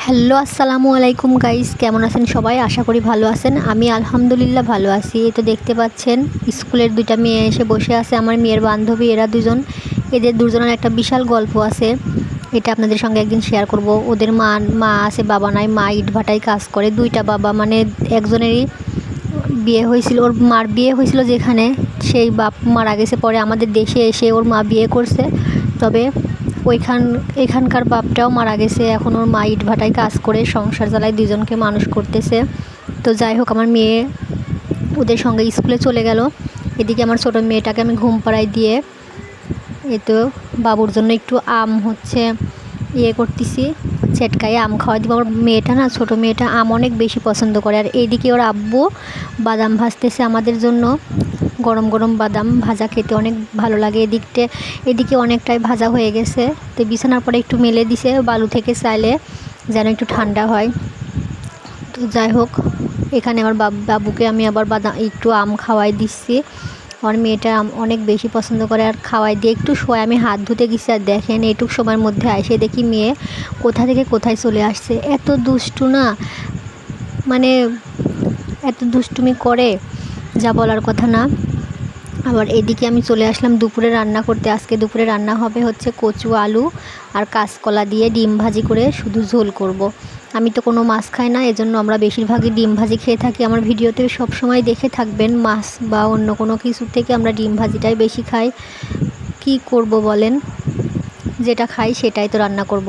Hello আসসালামু আলাইকুম guys, কেমন আছেন সবাই? আশা করি ভালো আছেন। আমি আলহামদুলিল্লাহ ভালো আছি। এই তো দেখতে পাচ্ছেন স্কুলের দুইটা মেয়ে এসে বসে আছে, আমার মেয়ের বান্ধবী এরা দুজন। এদের দুজনের একটা বিশাল গল্প আছে, এটা আপনাদের সঙ্গে একদিন শেয়ার করব। ওদের মা আছে, বাবা নাই। মা ইটভাটায় কাজ করে, দুইটা বাবা, মানে একজনেরই বিয়ে হয়েছিল, ওর মার বিয়ে হয়েছিল যেখানে, সেই বাপ মারা গেছে। পরে আমাদের দেশে এসে ওর মা বিয়ে করছে, তবে এখানকার বাপটাও মারা গেছে। এখন ওর মা ইটভাটায় কাজ করে সংসার চালায়, দুজনকে মানুষ করতেছে। তো যাই হোক, আমার মেয়ে ওদের সঙ্গে স্কুলে চলে গেল। এদিকে আমার ছোটো মেয়েটাকে আমি ঘুম পাড়াই দিয়ে এই তো বাবুর জন্য একটু আম করতেছি, ছেটকায়ে আম খাওয়া দিব। আমার মেয়েটা না, ছোটো মেয়েটা আম অনেক বেশি পছন্দ করে। আর এইদিকে ওর আব্বু বাদাম ভাজতেছে আমাদের জন্য, গরম গরম বাদাম ভাজা খেতে অনেক ভালো লাগে। এদিকে অনেকটাই ভাজা হয়ে গেছে, তো বিছানার পরে একটু মেলে দিছে বালু থেকে চাইলে, যেন একটু ঠান্ডা হয়। তো যাই হোক, এখানে আমার বাবুকে আমি আবার একটু আম খাওয়াই দিচ্ছি। আমার মেয়েটা আম অনেক বেশি পছন্দ করে, আর খাওয়াই দিয়ে একটু সময় আমি হাত ধুতে গেছি। আর দেখেন এইটুক সময়ের মধ্যে এসে দেখি মেয়ে কোথা থেকে কোথায় চলে আসছে। এত দুষ্টু না, মানে এত দুষ্টুমি করে যা বলার কথা না। আবার এদিকে আমি চলে আসলাম দুপুরে রান্না করতে। আজকে দুপুরে রান্না হবে হচ্ছে কচু আলু আর কাঁচকলা দিয়ে ডিম ভাজি করে শুধু ঝোল করব। আমি তো কোনো মাছ খাই না, এজন্য আমরা বেশিরভাগই ডিম ভাজি খেয়ে থাকি। আমার ভিডিওতে সবসময় দেখে থাকবেন, মাছ বা অন্য কোনো কিছু থেকে আমরা ডিম ভাজিটাই বেশি খাই। কি করব বলেন, যেটা খাই সেটাই তো রান্না করব।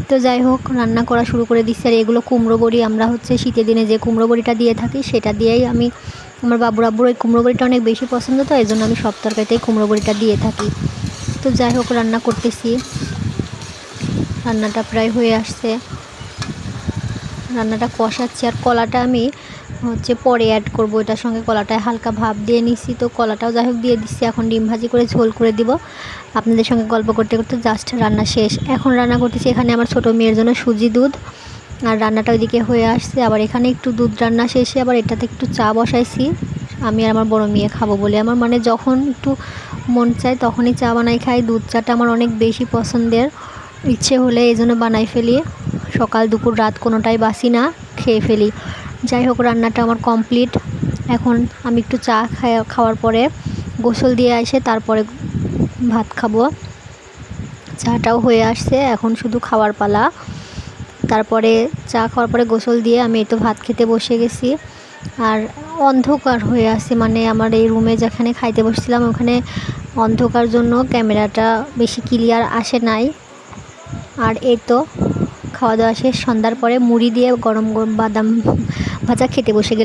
তো যাই হোক, রান্না করা শুরু করে দিচ্ছি। আর এগুলো কুমড়ো বড়ি, আমরা হচ্ছে শীতের দিনে যে কুমড়ো বড়িটা দিয়ে থাকি সেটা দিয়েই আমার আব্বুর ওই কুমড়ো বড়িটা অনেক বেশি পছন্দ, তো এই জন্য আমি সব তরকারিতেই কুমড়ো বড়িটা দিয়ে থাকি। তো যাই হোক, রান্না করতেছি, রান্নাটা প্রায় হয়ে আসছে, রান্নাটা কষাচ্ছি। আর কলাটা আমি হচ্ছে পরে অ্যাড করব, এটার সঙ্গে কলাটায় হালকা ভাপ দিয়ে নিছি। তো কলাটাও যাই হোক দিয়ে দিচ্ছি। এখন ডিম ভাজি করে ঝোল করে দিব। আপনাদের সঙ্গে গল্প করতে করতে জাস্ট রান্না শেষ। এখন রান্না করতেছি এখানে আমার ছোটো মেয়ের জন্য সুজি দুধ, আর রান্নাটা ওইদিকে হয়ে আসছে। আবার এখানে একটু দুধ রান্না শেষে আবার এটাতে একটু চা বসাইছি, আমি আর আমার বড় মেয়ে খাবো বলে। আমার মানে যখন একটু মন চায় তখনই চা বানাই খাই। দুধ চাটা আমার অনেক বেশি পছন্দের, ইচ্ছে হলে এই জন্য বানাই ফেলি। সকাল দুপুর রাত কোনোটাই বাসি না, খেয়ে ফেলি। যাই হোক, রান্নাটা আমার কমপ্লিট। এখন আমি একটু চা খাওয়ার পরে গোসল দিয়ে এসে তারপরে ভাত খাবো। চাটাও হয়ে আসছে, এখন শুধু খাওয়ার পালা। তারপরে চা খাওয়ার পরে গোসল দিয়ে আমি এই তো ভাত খেতে বসে গেছি। আর অন্ধকার হয়ে আছে, মানে আমার এই রুমে যেখানে খাইতে বসছিলাম ওখানে অন্ধকার জন্য ক্যামেরাটা বেশি ক্লিয়ার আসে নাই। আর এই তো খাওয়া দাওয়া শেষ, সন্ধ্যার পরে মুড়ি দিয়ে গরম গরম বাদাম ভাজা খেতে বসে গেলাম।